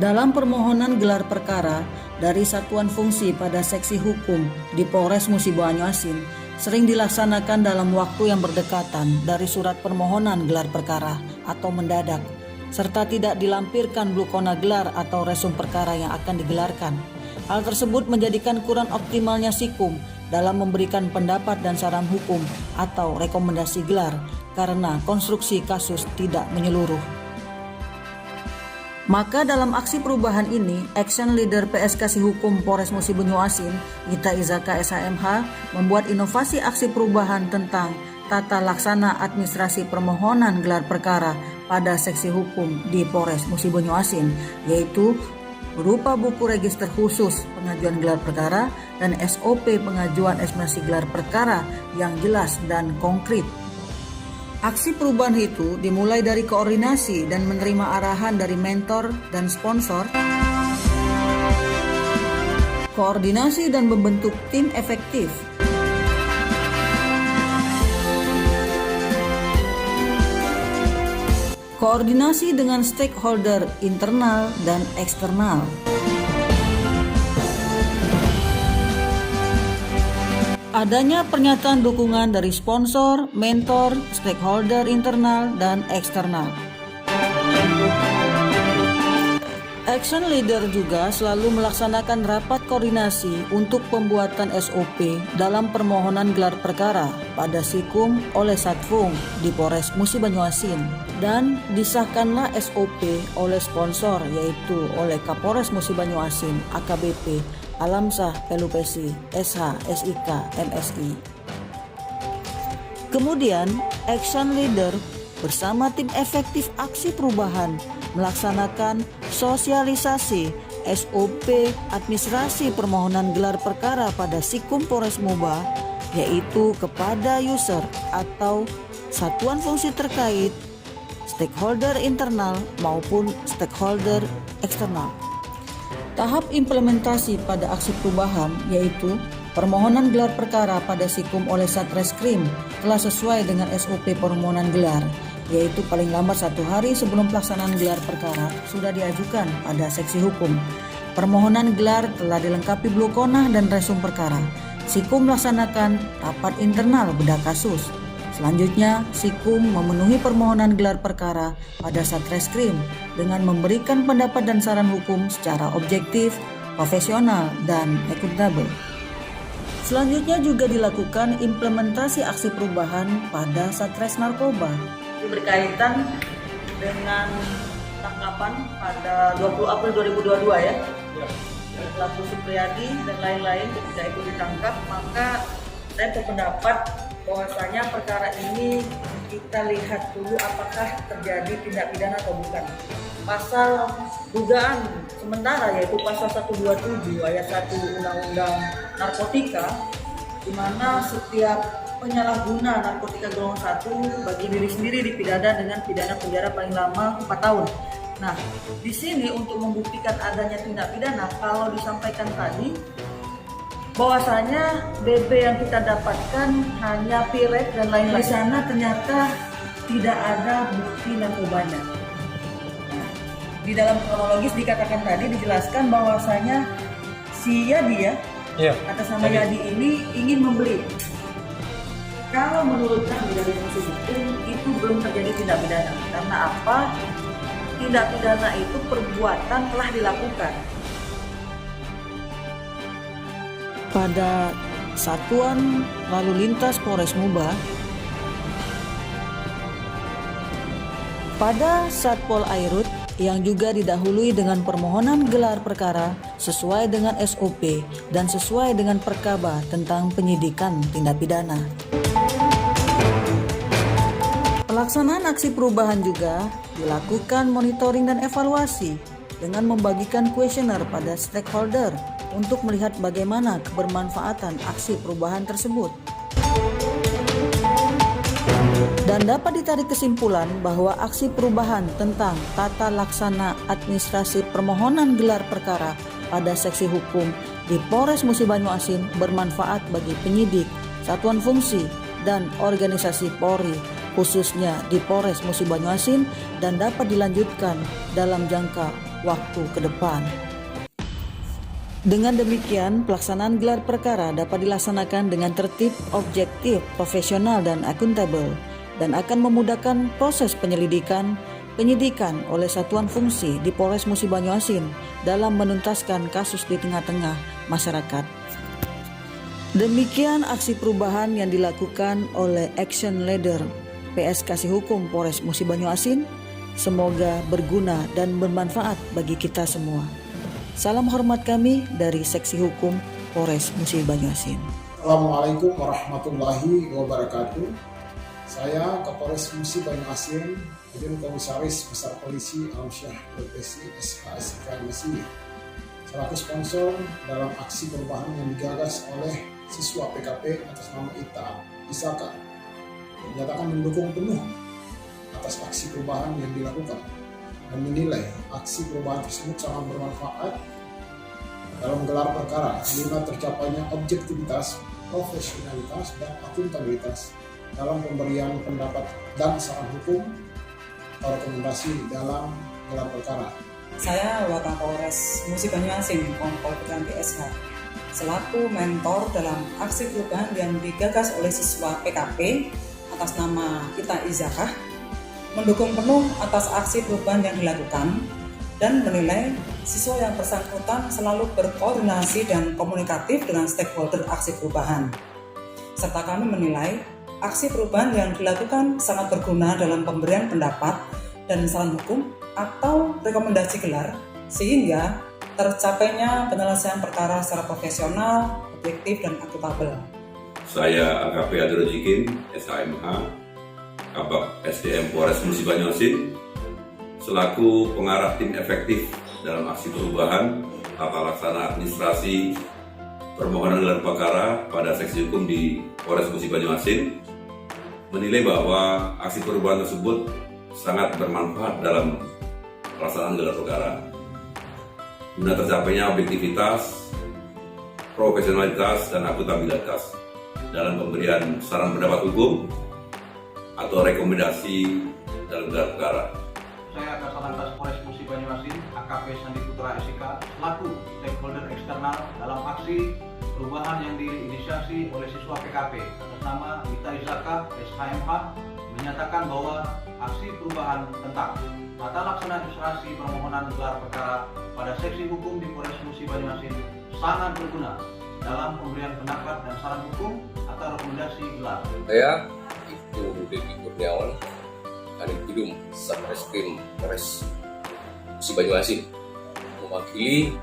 Dalam permohonan gelar perkara dari Satuan Fungsi pada Seksi Hukum di Polres Musi Banyuasin sering dilaksanakan dalam waktu yang berdekatan dari surat permohonan gelar perkara atau mendadak, serta tidak dilampirkan blukona gelar atau resum perkara yang akan digelarkan. Hal tersebut menjadikan kurang optimalnya Sikum dalam memberikan pendapat dan saran hukum atau rekomendasi gelar karena konstruksi kasus tidak menyeluruh. Maka dalam aksi perubahan ini, Action Leader PSKasi Hukum Polres Musi Banyuasin, Gita Izaka SHMH, membuat inovasi aksi perubahan tentang tata laksana administrasi permohonan gelar perkara pada seksi hukum di Polres Musi Banyuasin, yaitu berupa buku register khusus pengajuan gelar perkara dan SOP pengajuan eksaminasi gelar perkara yang jelas dan konkret. Aksi perubahan itu dimulai dari koordinasi dan menerima arahan dari mentor dan sponsor, koordinasi dan membentuk tim efektif, koordinasi dengan stakeholder internal dan eksternal, adanya pernyataan dukungan dari sponsor, mentor, stakeholder internal, dan eksternal. Action Leader juga selalu melaksanakan rapat koordinasi untuk pembuatan SOP dalam permohonan gelar perkara pada Sikum oleh Satfung di Polres Musi Banyuasin, dan disahkanlah SOP oleh sponsor yaitu oleh Kapolres Musi Banyuasin AKBP Alamsah Pelupesi SH SIK MSI. Kemudian Action Leader bersama tim efektif aksi perubahan melaksanakan sosialisasi SOP administrasi permohonan gelar perkara pada Sikum Polres Muba, yaitu kepada user atau satuan fungsi terkait, stakeholder internal maupun stakeholder eksternal. Tahap implementasi pada aksi perubahan yaitu permohonan gelar perkara pada Sikum oleh Satreskrim telah sesuai dengan SOP permohonan gelar, yaitu paling lambat 1 hari sebelum pelaksanaan gelar perkara sudah diajukan pada seksi hukum. Permohonan gelar telah dilengkapi blukona dan resum perkara. Sikum melaksanakan rapat internal bedah kasus. Selanjutnya, Sikum memenuhi permohonan gelar perkara pada Satreskrim dengan memberikan pendapat dan saran hukum secara objektif, profesional, dan akuntabel. Selanjutnya juga dilakukan implementasi aksi perubahan pada Satres Narkoba berkaitan dengan tangkapan pada 20 April 2022 ya. Pelaku Supriyadi dan lain-lain ketika itu ditangkap, maka saya berpendapat bahwasanya perkara ini kita lihat dulu apakah terjadi tindak pidana atau bukan. Pasal dugaan sementara yaitu pasal 127 ayat 1 Undang-Undang Narkotika, di mana setiap penyalahguna narkotika golongan 1 bagi diri sendiri dipidana dengan pidana penjara paling lama 4 tahun. Nah, di sini untuk membuktikan adanya tindak pidana, kalau disampaikan tadi bahwasanya BB yang kita dapatkan hanya pirek dan lain-lain. Di sana ternyata tidak ada bukti narkobanya. Nah, di dalam kronologis dikatakan tadi dijelaskan bahwasanya si Yadi atas nama Yadi ini ingin membeli. Kalau menurut kami dari fungsi hukum itu belum terjadi tindak pidana. Karena apa? Tindak pidana itu perbuatan telah dilakukan. Pada Satuan Lalu Lintas Polres Muba, pada Satpol Airut yang juga didahului dengan permohonan gelar perkara sesuai dengan SOP dan sesuai dengan Perkaba tentang penyidikan tindak pidana. Pelaksanaan aksi perubahan juga dilakukan monitoring dan evaluasi dengan membagikan kuesioner pada stakeholder untuk melihat bagaimana kebermanfaatan aksi perubahan tersebut. Dan dapat ditarik kesimpulan bahwa aksi perubahan tentang tata laksana administrasi permohonan gelar perkara pada seksi hukum di Polres Musi Banyuasin bermanfaat bagi penyidik, satuan fungsi, dan organisasi Polri, khususnya di Polres Musi Banyuasin, dan dapat dilanjutkan dalam jangka waktu ke depan. Dengan demikian, pelaksanaan gelar perkara dapat dilaksanakan dengan tertib, objektif, profesional, dan akuntabel, dan akan memudahkan proses penyidikan oleh satuan fungsi di Polres Musi Banyuasin dalam menuntaskan kasus di tengah-tengah masyarakat. Demikian aksi perubahan yang dilakukan oleh Action Leader PS Kasih Hukum Polres Musi Banyuasin. Semoga berguna dan bermanfaat bagi kita semua. Salam hormat kami dari Seksi Hukum Polres Musi Banyuasin. Assalamualaikum warahmatullahi wabarakatuh. Saya Kapolres Musi Banyuasin, Irjen Komisaris Besar Polisi Alamsyah Profesi SHSK Musi, selaku sponsor dalam aksi perubahan yang digagas oleh siswa PKP atas nama Ita Isaka, menyatakan mendukung penuh atas aksi perubahan yang dilakukan dan menilai aksi perubahan tersebut sangat bermanfaat dalam gelar perkara guna tercapainya objektivitas, profesionalitas, dan akuntabilitas dalam pemberian pendapat dan saran hukum atau rekomendasi dalam gelar perkara. Saya Wakapolres Musi Banyuasin, Kompol Putra PSH, selaku mentor dalam aksi perubahan yang digagas oleh siswa PKP atas nama Ita Izakah, mendukung penuh atas aksi perubahan yang dilakukan dan menilai siswa yang bersangkutan selalu berkoordinasi dan komunikatif dengan stakeholder aksi perubahan. Serta kami menilai aksi perubahan yang dilakukan sangat berguna dalam pemberian pendapat dan saran hukum atau rekomendasi gelar, sehingga tercapainya penyelesaian perkara secara profesional, objektif, dan akuntabel. Saya AKP Adrojikin, SHMH, Kabak SDM Polres Musi Banyuasin, selaku pengarah tim efektif dalam aksi perubahan tata laksana administrasi permohonan gelar perkara pada seksi hukum di Polres Musi Banyuasin, menilai bahwa aksi perubahan tersebut sangat bermanfaat dalam pelaksanaan gelar perkara guna tercapainya objektivitas, profesionalitas, dan akuntabilitas dalam pemberian saran pendapat hukum atau rekomendasi dalam gelar perkara. Saya Kasatlantas Polres Musi Banyuasin, AKP Sandi Putra SIK, selaku stakeholder eksternal dalam aksi perubahan yang diinisiasi oleh siswa PKP atas nama Ita Izaka SHMH, menyatakan bahwa aksi perubahan tentang tata laksana administrasi permohonan gelar perkara pada seksi hukum di Polres Musi Banyuasin sangat berguna dalam pemberian pendapat dan saran hukum atau rekomendasi gelar. Saya Ibtu Dedi Kurniawan, Kanit Bidum Satreskrim Polres Musi Banyuasin, mewakili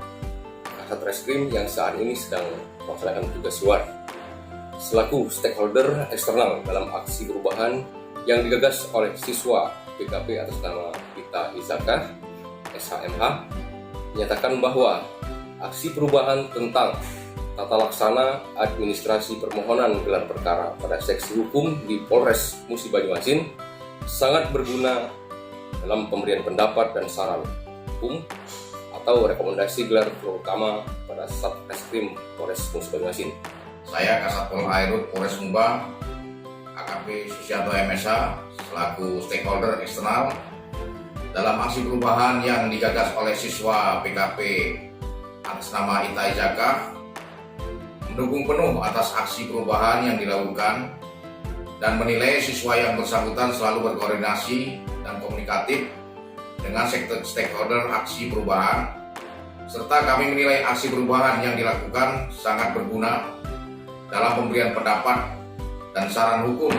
Satreskrim yang saat ini sedang melaksanakan tugas luar selaku stakeholder eksternal dalam aksi perubahan yang digagas oleh siswa PKP atas nama Ita Izakah SHMH, menyatakan bahwa aksi perubahan tentang tata laksana administrasi permohonan gelar perkara pada seksi hukum di Polres Musi Banyuasin sangat berguna dalam pemberian pendapat dan saran hukum atau rekomendasi gelar terutama pada Satreskrim Polres Musi Banyuasin. Saya Kasatpol Airut Polres Sumba, AKP Susianto MSH, selaku stakeholder eksternal dalam aksi perubahan yang digagas oleh siswa PKP atas nama Ita Izakah, mendukung penuh atas aksi perubahan yang dilakukan dan menilai siswa yang bersangkutan selalu berkoordinasi dan komunikatif dengan stakeholder aksi perubahan, serta kami menilai aksi perubahan yang dilakukan sangat berguna dalam pemberian pendapat dan saran hukum